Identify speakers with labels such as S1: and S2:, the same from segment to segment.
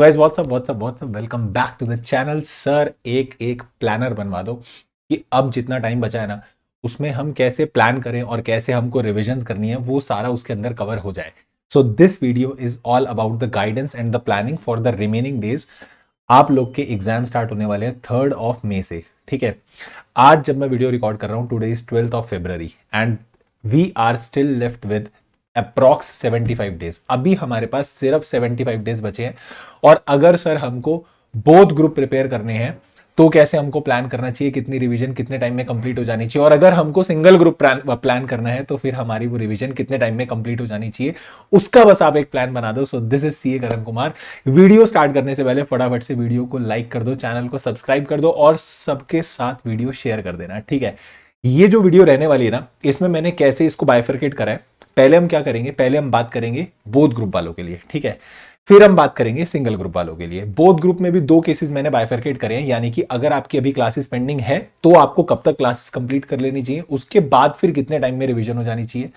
S1: Guys what's up welcome back to the channel. Sir एक एक planner बनवा दो कि अब जितना टाइम बचा है ना उसमें हम कैसे प्लान करें और कैसे हमको रिविजन्स करनी है वो सारा उसके अंदर कवर हो जाए। So this video is all about the guidance and the planning for the remaining days. आप लोग के एग्जाम स्टार्ट होने वाले हैं 3 से, ठीक है। आज जब मैं वीडियो रिकॉर्ड कर रहा हूं, today is 12 and we are still left with approx 75 days. अभी हमारे पास सिर्फ 75 डेज बचे हैं। और अगर सर हमको बोथ ग्रुप प्रिपेयर करने हैं तो कैसे हमको प्लान करना चाहिए, कितनी रिवीजन कितने टाइम में कंप्लीट हो जानी चाहिए, और अगर हमको सिंगल ग्रुप प्लान करना है तो फिर हमारी वो रिवीजन कितने टाइम में कंप्लीट हो जानी चाहिए, उसका बस आप एक प्लान बना दो। So this is CA Karan Kumar. Video start करने से पहले फटाफट से वीडियो को लाइक कर दो, चैनल को सब्सक्राइब कर दो और सबके साथ वीडियो शेयर कर देना, ठीक है। ये जो वीडियो रहने वाली है ना, इसमें मैंने कैसे इसको बाइफरकेट करा है। पहले हम क्या करेंगे, पहले हम बात करेंगे बोथ ग्रुप वालों के लिए, ठीक है। फिर हम बात करेंगे सिंगल ग्रुप वालों के लिए। बोथ ग्रुप में भी दो केसेस मैंने बाइफरकेट करे हैं, यानी कि अगर आपकी अभी क्लासेस पेंडिंग है तो आपको कब तक क्लासेस कंप्लीट कर लेनी चाहिए, उसके बाद फिर कितने टाइम में रिवीजन हो जानी चाहिए।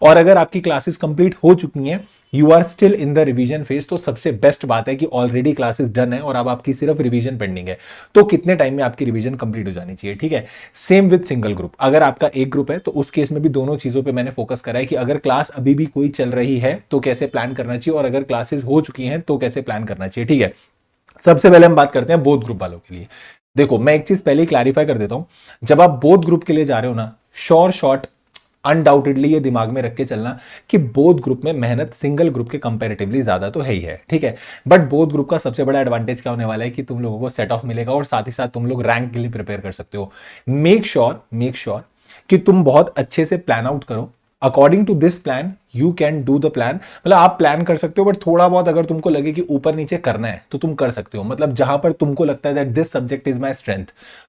S1: और अगर आपकी क्लासेस कंप्लीट हो चुकी हैं, you are still in the revision phase, तो सबसे बेस्ट बात है कि ऑलरेडी क्लासेस डन है और अब आपकी सिर्फ रिवीजन पेंडिंग है, तो कितने टाइम में आपकी रिवीजन कंप्लीट हो जानी चाहिए, ठीक है। Same with single group. अगर आपका एक ग्रुप है तो उस केस में भी दोनों चीजों पे मैंने फोकस करा है कि अगर क्लास अभी भी कोई चल रही है तो कैसे प्लान करना चाहिए, और अगर क्लासेस हो चुकी हैं तो कैसे प्लान करना चाहिए, ठीक है। सबसे पहले हम बात करते हैं बोथ ग्रुप वालों के लिए। देखो, मैं एक चीज पहले ही क्लैरिफाई कर देता हूं। जब आप बोथ ग्रुप के लिए जा रहे हो ना, श्योर शॉर्ट अनडाउटेडली ये दिमाग में रख के चलना कि बोथ ग्रुप में मेहनत सिंगल ग्रुप के कंपैरेटिवली ज्यादा तो है ही है, ठीक है। बट बोथ ग्रुप का सबसे बड़ा एडवांटेज क्या होने वाला है कि तुम लोगों को सेट ऑफ मिलेगा और साथ ही साथ तुम लोग रैंक के लिए प्रिपेयर कर सकते हो। मेक श्योर कि तुम बहुत अच्छे से प्लान आउट करो। According to this plan you can do the plan. मतलब आप प्लान कर सकते हो, बट थोड़ा बहुत अगर तुमको लगे कि ऊपर नीचे करना है तो तुम कर सकते हो। मतलब जहां पर तुमको लगता है that this subject is my strength,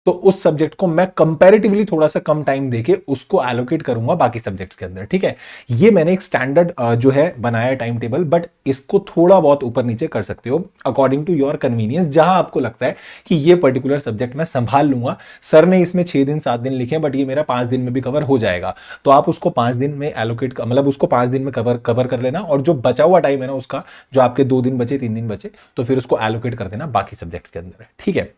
S1: तो उस सब्जेक्ट को मैं कंपैरेटिवली थोड़ा सा कम टाइम देके उसको एलोकेट करूंगा बाकी सब्जेक्ट्स के अंदर, ठीक है। ये मैंने एक स्टैंडर्ड जो है बनाया टाइम टेबल, बट इसको थोड़ा बहुत ऊपर नीचे कर सकते हो अकॉर्डिंग टू योर कन्वीनियंस। जहां आपको लगता है कि ये पर्टिकुलर सब्जेक्ट मैं संभाल लूंगा, सर ने इसमें 6 दिन 7 दिन लिखे हैं बट ये मेरा 5 दिन में भी कवर हो जाएगा, तो आप उसको 5 दिन में एलोकेट, मतलब उसको 5 दिन में कवर कर लेना। और जो बचा हुआ टाइम है ना उसका, जो आपके 2 दिन बचे 3 दिन बचे, तो फिर उसको एलोकेट कर देना बाकी सब्जेक्ट्स के अंदर, ठीक है।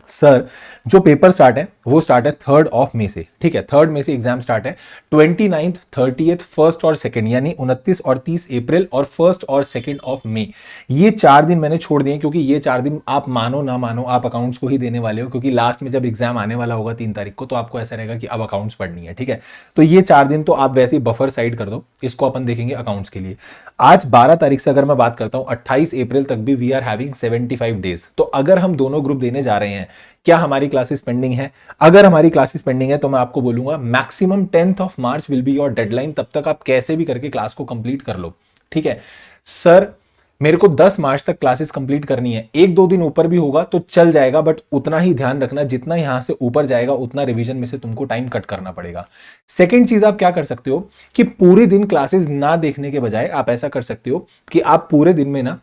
S1: सर, जो पेपर स्टार्ट है वो स्टार्ट है 3 मई से, ठीक है। 3 मई से एग्जाम स्टार्ट है। 29th 30th फर्स्ट और सेकंड, यानी 29 और 30 अप्रैल और 1 और 2 ऑफ मई, ये 4 दिन मैंने छोड़ दिए क्योंकि ये 4 दिन आप मानो ना मानो आप अकाउंट्स को ही देने वाले हो, क्योंकि लास्ट में जब एग्जाम आने वाला होगा 3 तारीख को तो आपको ऐसा रहेगा कि अब अकाउंट्स पढ़नी है, ठीक है। तो ये 4 दिन तो आप वैसे ही बफर साइड कर दो, इसको अपन देखेंगे अकाउंट्स के लिए। आज 12 तारीख से अगर मैं बात करता हूं, 28 अप्रैल तक भी वी आर हैविंग 75 डेज। तो अगर हम दोनों ग्रुप देने जा रहे हैं, क्या हमारी क्लासेस पेंडिंग है? अगर हमारी क्लासेस पेंडिंग है तो मैं आपको बोलूंगा maximum 10th of March will be your deadline. तब तक आप कैसे भी करके क्लास को कंप्लीट कर लो, ठीक है। सर, मेरे को 10 मार्च तक क्लासेस कंप्लीट करनी है, 1-2 दिन ऊपर भी होगा तो चल जाएगा, बट उतना ही ध्यान रखना जितना यहां से ऊपर जाएगा उतना रिवीजन में से तुमको टाइम कट करना पड़ेगा। सेकेंड चीज आप क्या कर सकते हो कि पूरे दिन क्लासेस ना देखने के बजाय आप ऐसा कर सकते हो कि आप पूरे दिन में ना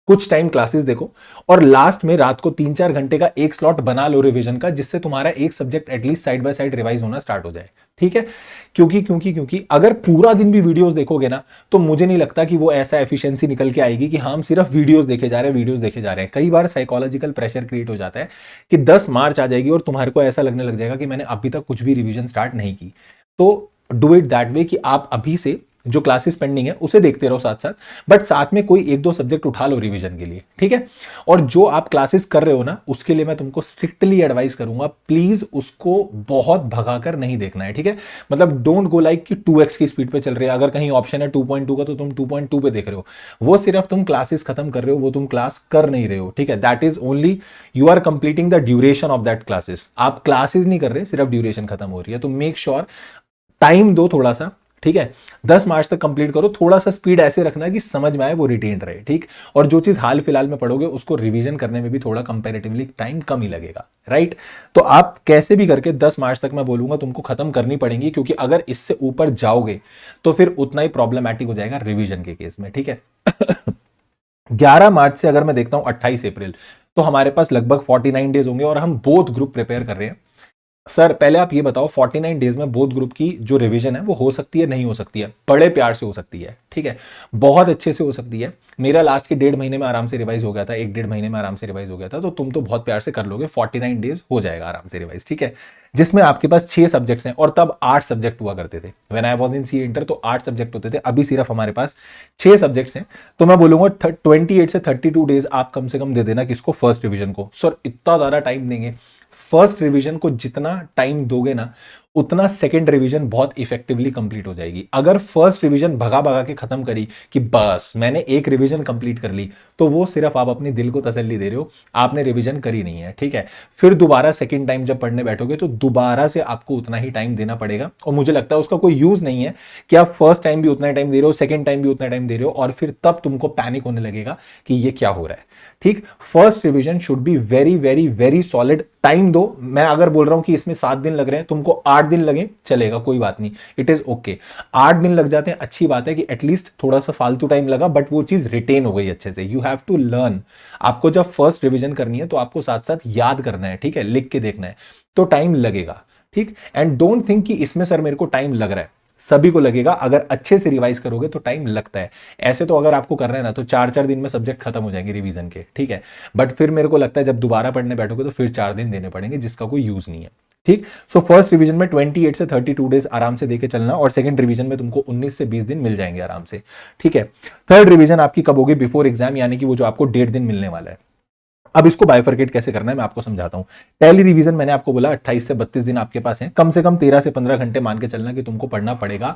S1: कुछ टाइम क्लासेस देखो और लास्ट में रात को 3-4 घंटे का एक स्लॉट बना लो रिवीजन का, जिससे तुम्हारा एक subject at least side by side revise होना स्टार्ट हो जाए, ठीक है। क्योंकि अगर पूरा दिन भी वीडियोस देखोगे ना तो मुझे नहीं लगता कि वो ऐसा एफिशिएंसी निकल के आएगी कि हम सिर्फ वीडियोस देखे जा रहे हैं, वीडियोस देखे जा रहे हैं। कई बार साइकोलॉजिकल प्रेशर क्रिएट हो जाता है कि 10 मार्च आ जाएगी और तुम्हारे को ऐसा लगने लग जाएगा कि मैंने अभी तक कुछ भी रिवीजन स्टार्ट नहीं की। तो डू इट दैट वे कि आप अभी से जो क्लासेस पेंडिंग है उसे देखते रहो साथ साथ, बट साथ में कोई 1-2 सब्जेक्ट उठा लो रिवीजन के लिए, ठीक है। और जो आप क्लासेस कर रहे हो ना उसके लिए मैं तुमको स्ट्रिक्टली एडवाइस करूंगा, प्लीज उसको बहुत भगाकर नहीं देखना है, ठीक है। मतलब डोंट गो लाइक कि 2x की स्पीड पे चल रहे हैं। अगर कहीं ऑप्शन है 2.2 का तो तुम 2.2 पे देख रहे हो, वो सिर्फ तुम क्लासेस खत्म कर रहे हो, वो तुम क्लास कर नहीं रहे हो, ठीक है। That is only you are completing the duration of that classes. आप क्लासेस नहीं कर रहे, सिर्फ ड्यूरेशन खत्म हो रही है। तो मेक श्योर टाइम दो थोड़ा सा, ठीक है। 10 मार्च तक कंप्लीट करो, थोड़ा सा स्पीड ऐसे रखना है कि समझ में आए, वो रिटेन रहे, ठीक। और जो चीज हाल फिलहाल में पढ़ोगे उसको रिवीजन करने में भी थोड़ा कंपैरेटिवली टाइम कम ही लगेगा, राइट। तो आप कैसे भी करके 10 मार्च तक मैं बोलूंगा तुमको खत्म करनी पड़ेगी, क्योंकि अगर इससे ऊपर जाओगे तो फिर उतना ही प्रॉब्लमैटिक हो जाएगा रिवीजन के केस में, ठीक है। 11 मार्च से अगर मैं देखता हूं 28 अप्रैल, तो हमारे पास लगभग 49 डेज होंगे और हम बोथ ग्रुप प्रिपेयर कर रहे हैं। सर पहले आप ये बताओ 49 डेज में बोथ ग्रुप की जो रिवीजन है वो हो सकती है नहीं हो सकती है? बड़े प्यार से हो सकती है, ठीक है, बहुत अच्छे से हो सकती है। मेरा लास्ट के 1.5 महीने में आराम से रिवाइज हो गया था, 1-1.5 महीने में आराम से रिवाइज हो गया था, तो तुम तो बहुत प्यार से कर लोगे, 49 डेज हो जाएगा आराम से रिवाइज, ठीक है। जिसमें आपके पास 6 सब्जेक्ट्स हैं, और तब 8 सब्जेक्ट हुआ करते थे when I was in C inter, तो 8 सब्जेक्ट होते थे, अभी सिर्फ हमारे पास 6 सब्जेक्ट्स हैं। तो मैं बोलूंगा 28 से 32 डेज आप कम से कम दे देना किसको, फर्स्ट रिविजन को। सर इतना ज्यादा टाइम देंगे? फर्स्ट रिवीजन को जितना टाइम दोगे ना, उतना सेकंड रिवीजन बहुत इफेक्टिवली कंप्लीट हो जाएगी। अगर फर्स्ट रिवीजन भगा भगा के खत्म करी कि बस मैंने एक रिवीजन कंप्लीट कर ली, तो वो सिर्फ आप अपने दिल को तसल्ली दे रहे हो, आपने रिवीजन करी नहीं है, ठीक है। फिर दोबारा सेकंड टाइम जब पढ़ने बैठोगे तो दोबारा से आपको उतना ही टाइम देना पड़ेगा, और मुझे लगता है उसका कोई यूज नहीं है कि आप फर्स्ट टाइम भी उतना टाइम दे रहे हो, सेकंड टाइम भी उतना टाइम दे रहे हो, और फिर तब तुमको पैनिक होने लगेगा कि ये क्या हो रहा है, ठीक। First revision should be very very very solid. Time दो, मैं अगर बोल रहा हूं कि इसमें 7 दिन लग रहे हैं, तुमको 8 दिन लगे चलेगा, कोई बात नहीं, इट इज ओके। 8 दिन लग जाते हैं, अच्छी बात है कि एटलीस्ट थोड़ा सा फालतू टाइम लगा, बट वो चीज रिटेन हो गई अच्छे से। You have to learn. आपको जब फर्स्ट रिवीजन करनी है तो आपको साथ साथ याद करना है, ठीक है, लिख के देखना है, तो टाइम लगेगा, ठीक। एंड डोंट थिंक कि इसमें सर मेरे को टाइम लग रहा है, सभी को लगेगा। अगर अच्छे से रिवाइज करोगे तो टाइम लगता है। ऐसे तो अगर आपको करना है ना, तो 4-4 दिन में सब्जेक्ट खत्म हो जाएंगे रिवीजन के, ठीक है। बट फिर मेरे को लगता है जब दोबारा पढ़ने बैठोगे तो फिर 4 दिन देने पड़ेंगे, जिसका कोई यूज नहीं है, ठीक। सो फर्स्ट रिवीजन में 28 से 32 डेज आराम से देके चलना, और सेकंड रिवीजन में तुमको 19 से 20 दिन मिल जाएंगे आराम से, ठीक है। थर्ड रिवीजन आपकी कब होगी? बिफोर एग्जाम, यानी कि वो जो आपको 1.5 दिन मिलने वाला है। अब इसको बाइफरकेट कैसे करना है मैं आपको समझाता हूं। पहली रिवीजन मैंने आपको बोला 28 से 32 दिन आपके पास है, कम से कम 13 से 15 घंटे मान के चलना कि तुमको पढ़ना पड़ेगा,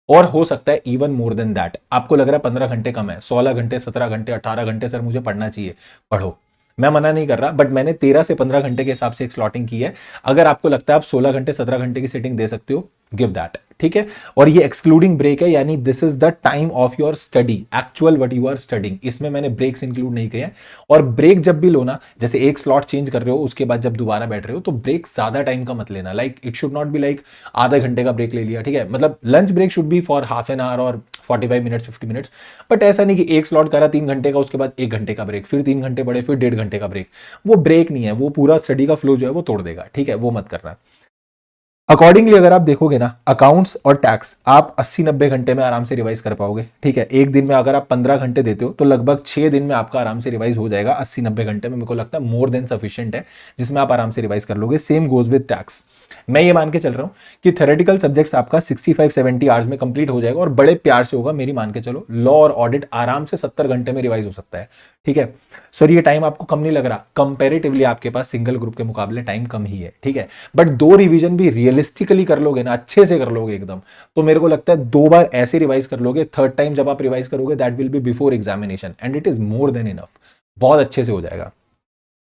S1: और हो सकता है इवन मोर देन दैट। आपको लग रहा है 15 घंटे कम है, 16 घंटे, 17 घंटे, 18 घंटे सर मुझे पढ़ना चाहिए, पढ़ो, मैं मना नहीं कर रहा, बट मैंने 13 से 15 घंटे के हिसाब से एक स्लॉटिंग की है। अगर आपको लगता है आप 16 घंटे 17 घंटे की सेटिंग दे सकते हो, गिव दैट, ठीक है। और ये एक्सक्लूडिंग ब्रेक है, यानी this is the time of your study, actual what you are studying, इसमें मैंने ब्रेक्स इंक्लूड नहीं किए हैं। और ब्रेक जब भी लो ना, जैसे एक स्लॉट चेंज कर रहे हो उसके बाद जब दोबारा बैठ रहे हो, तो ब्रेक ज्यादा टाइम का मत लेना, like it should not be like आधे घंटे का ब्रेक ले लिया, ठीक है। मतलब lunch break should be for half an hour और 45 मिनट्स 50 मिनट्स, बट ऐसा नहीं कि एक स्लॉट करा 3 घंटे का, उसके बाद 1 घंटे का ब्रेक, फिर 3 घंटे पड़े, फिर 1.5 घंटे का ब्रेक। वो ब्रेक नहीं है, वो पूरा स्टडी का फ्लो जो है वो तोड़ देगा, ठीक है, वो मत करना। अकॉर्डिंगली अगर आप देखोगे ना, अकाउंट्स और टैक्स आप 80-90 घंटे में आराम से रिवाइज कर पाओगे, ठीक है। एक दिन में अगर आप 15 घंटे देते हो तो लगभग 6 दिन में आपका आराम से रिवाइज हो जाएगा। 80-90 घंटे में मेरे को लगता है मोर देन सफिशिएंट है, जिसमें आप आराम से रिवाइज कर लोगे। Same goes with tax. मैं ये मान के चल रहा हूं कि थ्योरेटिकल सब्जेक्ट्स आपका 65-70 आवर्स में कंप्लीट हो जाएगा, और बड़े प्यार से होगा, मेरी मान के चलो। लॉ और ऑडिट आराम से 70 घंटे में रिवाइज हो सकता है, ठीक है। सर ये टाइम आपको कम नहीं लग रहा? कंपैरेटिवली आपके पास सिंगल ग्रुप के मुकाबले टाइम कम ही है, ठीक है। बट 2 रिवीजन भी रियलिस्टिकली कर लोगे ना, अच्छे से कर लोगे एकदम, तो मेरे को लगता है 2 बार ऐसे रिवाइज कर लोगे, थर्ड टाइम जब आप रिवाइज करोगे that will be before examination, and it is more than enough, बहुत अच्छे से हो जाएगा।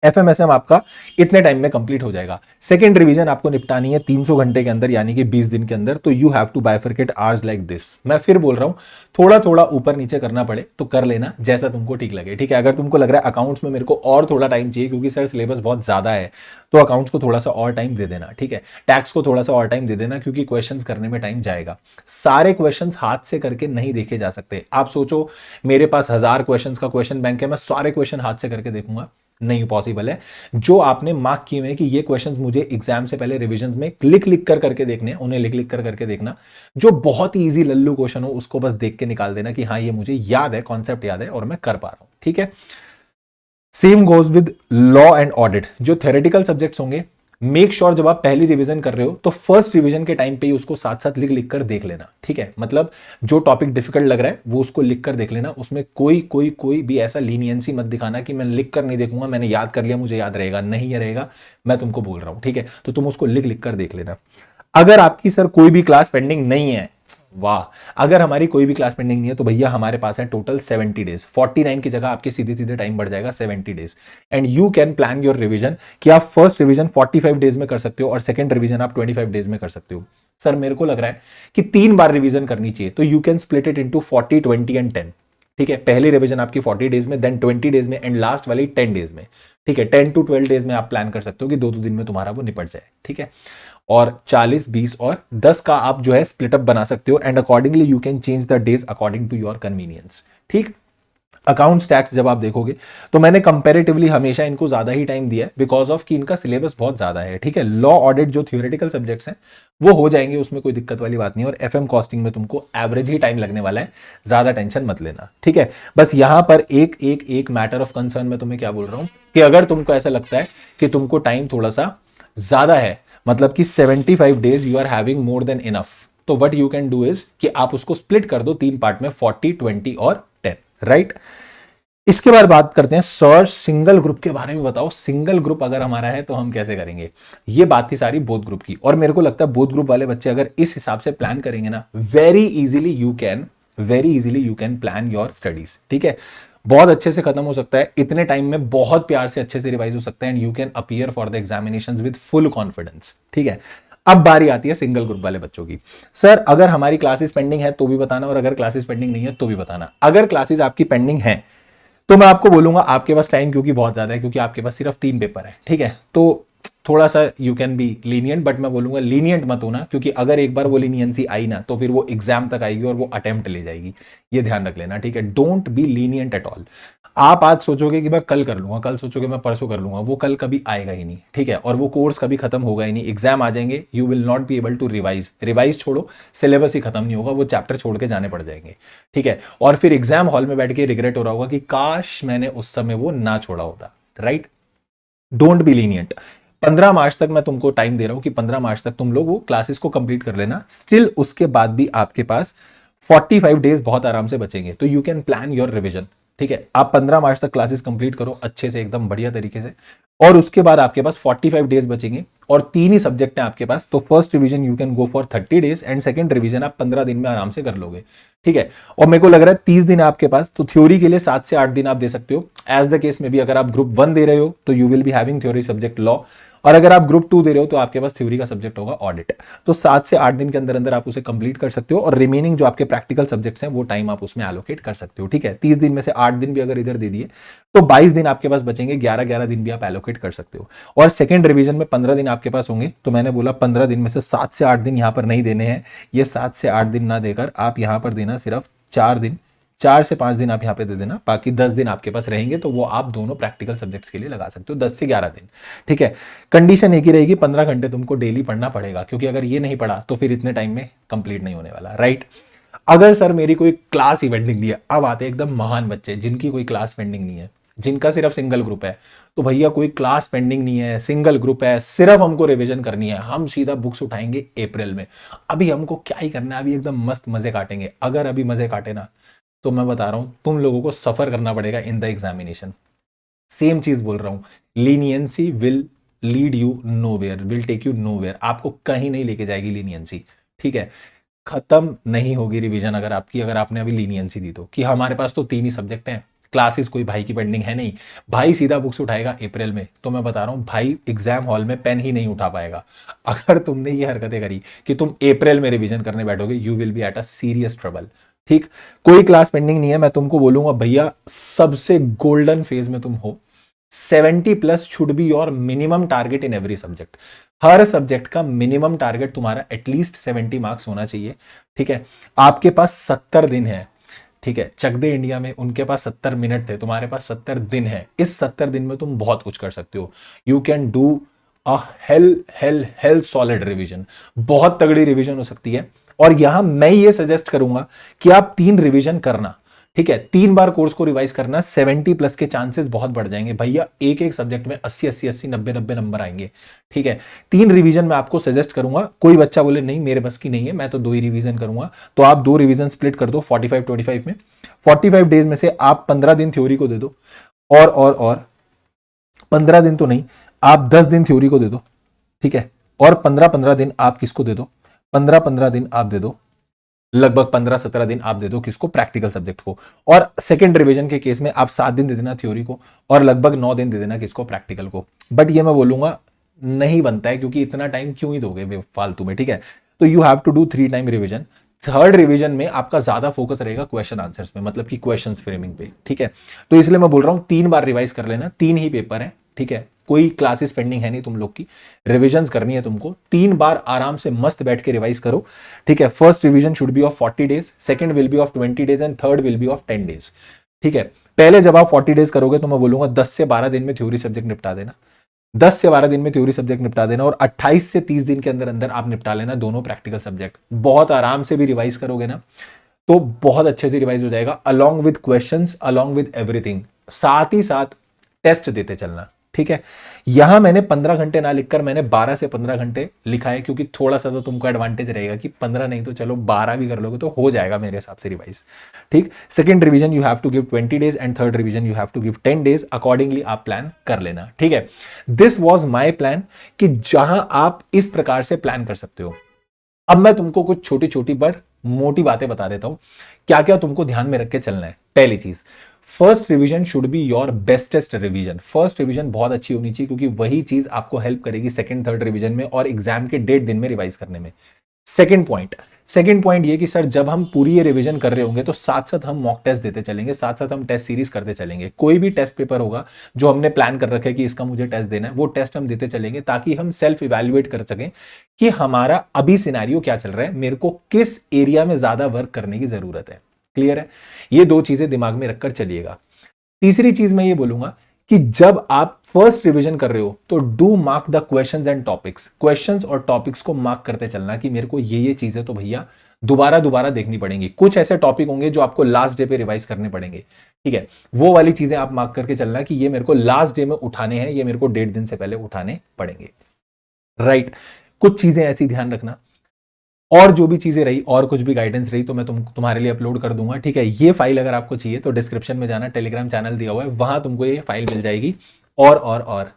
S1: एफएमएसएम आपका इतने टाइम में कंप्लीट हो जाएगा। सेकंड रिवीजन आपको निपटानी है 300 घंटे के अंदर, यानी कि 20 दिन के अंदर, तो you have to bifurcate hours like this. मैं फिर बोल रहा हूं, थोड़ा थोड़ा ऊपर नीचे करना पड़े तो कर लेना, जैसा तुमको ठीक लगे, ठीक है। अगर तुमको लग रहा है अकाउंट्स में मेरे को और थोड़ा टाइम चाहिए क्योंकि सर सिलेबस बहुत ज्यादा है, तो अकाउंट्स को थोड़ा सा और टाइम दे देना, ठीक है। टैक्स को थोड़ा सा और टाइम दे देना, क्योंकि क्वेश्चन करने में टाइम जाएगा। सारे क्वेश्चन हाथ से करके नहीं देखे जा सकते। आप सोचो मेरे पास 1000 क्वेश्चन का क्वेश्चन बैंक है, मैं सारे क्वेश्चन हाथ से करके देखूंगा? नहीं पॉसिबल है। जो आपने मार्क किए हैं कि ये क्वेश्चंस मुझे एग्जाम से पहले रिवीजन में लिख लिख कर करके देखने हैं, उन्हें लिख लिख कर करके देखना। जो बहुत ही इजी लल्लू क्वेश्चन हो उसको बस देख के निकाल देना कि हाँ ये मुझे याद है, कॉन्सेप्ट याद है और मैं कर पा रहा हूं, ठीक है। Same goes with law and audit. जो थ्योरेटिकल सब्जेक्ट्स होंगे, मेक श्योर जब आप पहली रिवीजन कर रहे हो तो फर्स्ट रिवीजन के टाइम पे ही उसको साथ साथ लिख लिख कर देख लेना, ठीक है। मतलब जो टॉपिक डिफिकल्ट लग रहा है वो उसको लिख कर देख लेना, उसमें कोई कोई कोई भी ऐसा लीनियंसी मत दिखाना कि मैं लिख कर नहीं देखूंगा, मैंने याद कर लिया मुझे याद रहेगा, नहीं रहेगा। मैं तुमको बोल रहा हूं, ठीक है, तो तुम उसको लिख लिख कर देख लेना। अगर आपकी सर कोई भी क्लास पेंडिंग नहीं है, वाह, अगर हमारी कोई भी क्लास पेंडिंग नहीं है तो भैया हमारे पास है टोटल 70 डेज। 49 की जगह आपके सीधे सीधे टाइम बढ़ जाएगा 70 days, and you can plan your revision कि आप फर्स्ट रिवीजन 45 डेज में कर सकते हो और सेकंड रिवीजन आप 25 डेज में कर सकते हो। सर मेरे को लग रहा है कि 3 बार रिवीजन करनी चाहिए, तो you can split it into 40, 20 and 10, ठीक है। पहली रिवीजन आपकी 40 डेज में, देन 20 डेज में, एंड लास्ट वाली 10 डेज में, ठीक है। 10 to 12 डेज में आप प्लान कर सकते हो कि 2-2 दिन में तुम्हारा वो निपट जाए, ठीक है। और 40, 20 और 10 का आप जो है स्प्लिट अप बना सकते हो, and accordingly you can change the days according to your convenience, ठीक। अकाउंट्स टैक्स जब आप देखोगे तो मैंने कंपैरेटिवली हमेशा इनको ज्यादा ही टाइम दिया है बिकॉज ऑफ कि इनका सिलेबस बहुत ज्यादा है, ठीक है। लॉ ऑडिट जो थियोरेटिकल सब्जेक्ट्स हैं वो हो जाएंगे, उसमें कोई दिक्कत वाली बात नहीं है, और एफएम कॉस्टिंग में तुमको एवरेज ही टाइम लगने वाला है, ज्यादा टेंशन मत लेना, ठीक है। बस यहां पर एक मैटर ऑफ कंसर्न मैं तुम्हें क्या बोल रहा हूं कि अगर तुमको ऐसा लगता है कि तुमको टाइम थोड़ा सा ज्यादा है, मतलब कि 75 days you are having more than enough, तो what you can do is कि आप उसको स्प्लिट कर दो 3 पार्ट में, 40, 20 और 10, राइट। इसके बाद बात करते हैं सर सिंगल ग्रुप के बारे में, बताओ सिंगल ग्रुप अगर हमारा है तो हम कैसे करेंगे। ये बात थी सारी बोथ ग्रुप की, और मेरे को लगता है बोथ ग्रुप वाले बच्चे अगर इस हिसाब से प्लान करेंगे ना, very easily you can plan your studies, ठीक है। बहुत अच्छे से खत्म हो सकता है इतने टाइम में, बहुत प्यार से अच्छे से रिवाइज हो सकता है, and you can appear for the examinations with full confidence, ठीक है। अब बारी आती है सिंगल ग्रुप वाले बच्चों की। सर अगर हमारी क्लासेस पेंडिंग है तो भी बताना, और अगर क्लासेस पेंडिंग नहीं है तो भी बताना। अगर क्लासेस आपकी पेंडिंग है तो मैं आपको बोलूंगा आपके पास टाइम क्योंकि बहुत ज्यादा है, क्योंकि आपके पास सिर्फ 3 पेपर है, ठीक है। तो थोड़ा सा you can be lenient, but मैं बोलूंगा लीनियंट मत होना, क्योंकि अगर एक बार वो लीनियंसी आई ना तो फिर वो एग्जाम तक आएगी और वो अटेम्प्ट ले जाएगी, ये ध्यान रख लेना, ठीक है। Don't be lenient at all. आप आज सोचोगे कि मैं कल कर लूंगा, कल सोचोगे मैं परसों कर लूंगा, वो कल कभी आएगा ही नहीं, ठीक है। और वो कोर्स कभी खत्म होगा ही नहीं, एग्जाम आ जाएंगे, you will not be able to revise छोड़ो, सिलेबस ही खत्म नहीं होगा, वो चैप्टर छोड़ के जाने पड़ जाएंगे, ठीक है। और फिर एग्जाम हॉल में बैठ के रिग्रेट हो रहा होगा कि काश मैंने उस समय वो ना छोड़ा होता, राइट। Don't be lenient. 15 मार्च तक मैं तुमको टाइम दे रहा हूं कि 15 मार्च तक तुम लोग वो क्लासेस को कंप्लीट कर लेना। स्टिल उसके बाद भी आपके पास 45 डेज बहुत आराम से बचेंगे, तो you can plan your revision, ठीक है। आप 15 मार्च तक क्लासेस कंप्लीट करो अच्छे से, एकदम बढ़िया तरीके से, और उसके बाद आपके पास 45 डेज बचेंगे, और 3 ही सब्जेक्ट हैं आपके पास, तो first revision you can go for 30 days, and second revision आप 15 दिन में आराम से कर लोगे, ठीक है। और मेरे को लग रहा है 30 दिन आपके पास, तो थ्योरी के लिए 7 से 8 दिन आप दे सकते हो। एज द केस में भी अगर आप ग्रुप 1 दे रहे हो तो you will be having theory subject law, और अगर आप ग्रुप 2 दे रहे हो तो आपके पास थ्योरी का सब्जेक्ट होगा ऑडिट। तो 7 से 8 दिन के अंदर अंदर आप उसे कंप्लीट कर सकते हो, और रिमेनिंग जो आपके प्रैक्टिकल सब्जेक्ट्स हैं वो टाइम आप उसमें एलोकेट कर सकते हो, ठीक है। 30 दिन में से 8 दिन भी अगर इधर दे दिए तो 22 दिन आपके पास बचेंगे, 11-11 दिन भी आप एलोकेट कर सकते हो। और सेकंड रिवीजन में 15 दिन आपके पास होंगे, तो मैंने बोला 15 दिन में से 7 से 8 दिन यहां पर नहीं देने हैं। ये 7 से 8 दिन ना देकर आप यहां पर देना सिर्फ 4 दिन, 4 से 5 दिन आप यहां पे दे देना, बाकी 10 दिन आपके पास रहेंगे, तो वो आप दोनों प्रैक्टिकल सब्जेक्ट्स के लिए लगा सकते हो, 10 से 11 दिन, ठीक है। कंडीशन एक ही रहेगी, 15 घंटे तुमको डेली पढ़ना पड़ेगा, क्योंकि अगर ये नहीं पढ़ा तो फिर इतने टाइम में कंप्लीट नहीं होने वाला, राइट। अगर सर मेरी कोई क्लास ही पेंडिंग नहीं है, अब आते हैं एकदम महान बच्चे जिनकी कोई क्लास पेंडिंग नहीं है, जिनका सिर्फ सिंगल ग्रुप है, तो भैया कोई क्लास पेंडिंग नहीं है, सिंगल ग्रुप है, सिर्फ हमको रिवीजन करनी है, हम सीधा बुक्स उठाएंगे अप्रैल में। अभी हमको क्या ही करना है, अभी एकदम मस्त मजे काटेंगे। अगर अभी मजे काटे ना तो मैं बता रहा हूं तुम लोगों को सफर करना पड़ेगा इन द एग्जामिनेशन। सेम चीज बोल रहा हूं, leniency will lead you nowhere, will take you nowhere, आपको कहीं नहीं लेके जाएगी लीनियंसी, ठीक है। खत्म नहीं होगी रिवीजन अगर आपकी, अगर आपने अभी लीनियंसी दी तो, कि हमारे पास तो 3 ही सब्जेक्ट हैं, क्लासेस कोई भाई की पेंडिंग है नहीं, भाई सीधा बुक्स उठाएगा अप्रैल में, तो मैं बता रहा हूं भाई एग्जाम हॉल में पेन ही नहीं उठा पाएगा। अगर तुमने ये हरकतें करी कि तुम अप्रैल में रिवीजन करने बैठोगे, you will B at a serious trouble, ठीक। कोई क्लास पेंडिंग नहीं है, मैं तुमको बोलूंगा भैया सबसे गोल्डन फेज में तुम हो। 70 plus should be your minimum target in every subject. Her subject का मिनिमम टारगेट तुम्हारा एटलीस्ट 70 मार्क्स होना चाहिए, ठीक है। आपके पास 70 दिन है, ठीक है। चक दे इंडिया में उनके पास 70 मिनट थे, तुम्हारे पास 70 दिन है। इस 70 दिन में तुम बहुत कुछ कर सकते हो। You can do a hello hello hello solid revision, बहुत तगड़ी रिवीजन हो सकती है। और यहां मैं ये सजेस्ट करूंगा कि आप 3 रिवीजन करना, ठीक है। 3 बार कोर्स को रिवाइज करना, 70 प्लस के चांसेस बहुत बढ़ जाएंगे भैया। एक एक सब्जेक्ट में 80-80-80, 90-90 नंबर आएंगे, ठीक है। 3 रिवीजन मैं आपको सजेस्ट करूंगा। कोई बच्चा बोले नहीं मेरे बस की नहीं है, मैं तो 2 ही रिवीजन करूंगा, तो आप 2 रिवीजन स्प्लिट कर दो 45-25 में। 45 डेज में से आप 15 दिन थ्योरी को दे दो, और 15 दिन तो नहीं, आप 10 दिन थ्योरी को दे दो, ठीक है। और 15-15 दिन आप किसको दे दो, 15-15 दिन आप दे दो, लगभग 15-17 दिन आप दे दो किसको, प्रैक्टिकल सब्जेक्ट को। और सेकंड रिवीजन के केस में आप 7 दिन दे देना थ्योरी को, और लगभग 9 दिन दे देना किसको, प्रैक्टिकल को। बट ये मैं बोलूंगा नहीं बनता है, क्योंकि इतना टाइम क्यों ही दोगे फालतू में, ठीक है। तो you have to do 3 time revision. Third revision में आपका ज्यादा फोकस रहेगा क्वेश्चन आंसर्स में, मतलब कि क्वेश्चंस फ्रेमिंग पे, ठीक है। तो इसलिए मैं बोल रहा हूं 3 बार रिवाइज कर लेना, 3 ही पेपर है, ठीक है। कोई क्लासेस पेंडिंग है नहीं तुम लोग की, रिवीजन्स करनी है तुमको। 3 बार आराम से मस्त बैठ के रिवाइज करो, ठीक है। First revision should be of 40 days, second will be of 20 days, and third will be of 10 days, ठीक है। पहले जब आप 40 डेज करोगे तो मैं बोलूंगा 10 से 12 दिन में थ्योरी सब्जेक्ट निपटा देना, 10 से 12 दिन में थ्योरी सब्जेक्ट निपटा देना, और 28 से 30 दिन के अंदर अंदर आप निपटा लेना दोनों प्रैक्टिकल सब्जेक्ट। बहुत आराम से भी रिवाइज करोगे ना तो बहुत अच्छे से रिवाइज हो जाएगा, along with questions, along with everything. साथ ही साथ टेस्ट देते चलना, ठीक है। यहां मैंने 15 घंटे ना लिखकर मैंने 12 से 15 घंटे लिखा है, क्योंकि थोड़ा सा तो तुमको एडवांटेज रहेगा कि 15 नहीं तो चलो 12 भी कर लोगे तो हो जाएगा मेरे हिसाब से रिवाइज, ठीक। Second revision you have to give 20 days and third revision you have to give 10 days, accordingly आप प्लान कर लेना, ठीक है। दिस वॉज माई प्लान, कि जहां आप इस प्रकार से प्लान कर सकते हो। अब मैं तुमको कुछ छोटी छोटी पर मोटी बातें बता देता हूं, क्या क्या तुमको ध्यान में रख के चलना है। पहली चीज, first revision should be your bestest revision. First revision बहुत अच्छी होनी चाहिए, क्योंकि वही चीज आपको हेल्प करेगी सेकंड थर्ड रिवीजन में और एग्जाम के 1.5 दिन में रिवाइज करने में। सेकंड पॉइंट ये कि सर जब हम पूरी ये रिवीजन कर रहे होंगे तो साथ साथ हम मॉक टेस्ट देते चलेंगे, साथ साथ हम टेस्ट सीरीज करते चलेंगे। कोई भी टेस्ट पेपर होगा जो हमने प्लान कर रखा है कि इसका मुझे टेस्ट देना है, वो टेस्ट हम देते चलेंगे, ताकि हम सेल्फ इवैल्यूएट कर सकें कि हमारा अभी सिनेरियो क्या चल रहा है, मेरे को किस एरिया में ज्यादा वर्क करने की जरूरत है। क्लियर है? ये दो चीजें दिमाग में रखकर चलिएगा। तीसरी चीज मैं ये बोलूंगा कि जब आप फर्स्ट रिवीजन कर रहे हो तो do mark the questions and topics. Questions और टॉपिक्स को मार्क करते चलना कि मेरे को ये चीजें तो भैया दोबारा दोबारा देखनी पड़ेंगी। कुछ ऐसे टॉपिक होंगे जो आपको लास्ट डे पे रिवाइज करने पड़ेंगे, ठीक है। वो वाली चीजें आप मार्क करके चलना कि ये मेरे को लास्ट डे में उठाने हैं, ये मेरे को 1.5 दिन से पहले उठाने पड़ेंगे, राइट। कुछ चीजें ऐसी ध्यान रखना, और जो भी चीजें रही और कुछ भी गाइडेंस रही तो मैं तुम्हारे लिए अपलोड कर दूंगा, ठीक है। ये फाइल अगर आपको चाहिए तो डिस्क्रिप्शन में जाना, टेलीग्राम चैनल दिया हुआ है, वहां तुमको ये फाइल मिल जाएगी। और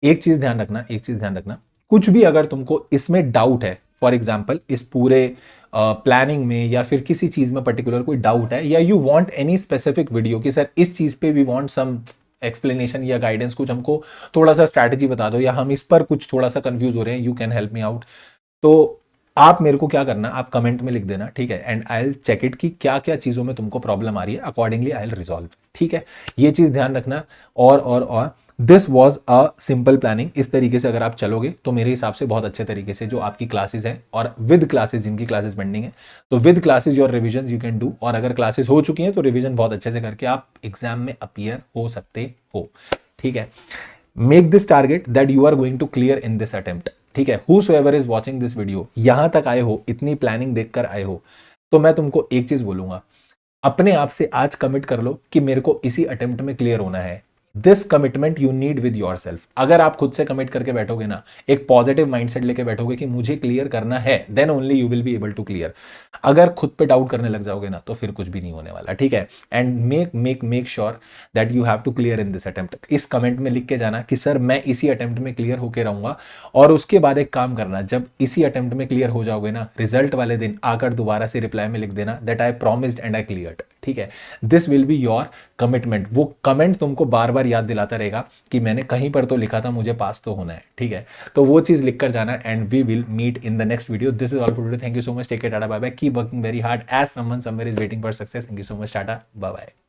S1: एक चीज ध्यान रखना, एक चीज ध्यान रखना, कुछ भी अगर तुमको इसमें डाउट है, फॉर एग्जाम्पल इस पूरे प्लानिंग में या फिर किसी चीज में पर्टिकुलर कोई डाउट है, या you want any specific video कि सर इस चीज पे वी वांट सम एक्सप्लेनेशन या गाइडेंस, कुछ हमको थोड़ा सा स्ट्रैटेजी बता दो, या हम इस पर कुछ थोड़ा सा कंफ्यूज हो रहे हैं, you can help me out, तो आप मेरे को क्या करना, आप कमेंट में लिख देना, ठीक है। And I will check it कि क्या क्या चीजों में तुमको प्रॉब्लम आ रही है, अकॉर्डिंगली आई विल रिजॉल्व, ठीक है। ये चीज ध्यान रखना। और this was a simple planning. इस तरीके से अगर आप चलोगे तो मेरे हिसाब से बहुत अच्छे तरीके से जो आपकी क्लासेस है, और विद क्लासेस जिनकी क्लासेस पेंडिंग है, तो with classes your revision you can do, और अगर क्लासेस हो चुकी हैं तो रिविजन बहुत अच्छे से करके आप एग्जाम में अपीयर हो सकते हो, ठीक है। Make this target that you are going to clear in this attempt, ठीक है। Whosoever is watching this video, यहां तक आए हो, इतनी प्लानिंग देखकर आए हो, तो मैं तुमको एक चीज बोलूंगा, अपने आप से आज कमिट कर लो कि मेरे को इसी अटेम्प्ट में क्लियर होना है। This commitment you need with your self. अगर आप खुद से कमिट करके बैठोगे ना, एक पॉजिटिव माइंडसेट लेके बैठोगे कि मुझे क्लियर करना है, then only you will be able to clear. अगर खुद पे डाउट करने लग जाओगे ना तो फिर कुछ भी नहीं होने वाला, ठीक है। And make sure that you have to clear in this attempt. इस कमेंट में लिख के जाना कि सर मैं इसी अटेम्प्ट में क्लियर होकर रहूंगा, और उसके बाद एक काम करना, जब इसी अटेम्प्ट में क्लियर हो जाओगे ना, रिजल्ट वाले दिन आकर दोबारा से रिप्लाई में लिख देना that I promised and I cleared, ठीक है। This will be your commitment. वो कमेंट तुमको बार बार याद दिलाता रहेगा कि मैंने कहीं पर तो लिखा था मुझे पास तो होना है, ठीक है। तो वो चीज लिखकर जाना, and we will meet in the next video. This is all for today. Thank you so much, take care, tata bye bye, keep working very hard as someone somewhere is waiting for success. Thank you so much, tata bye bye.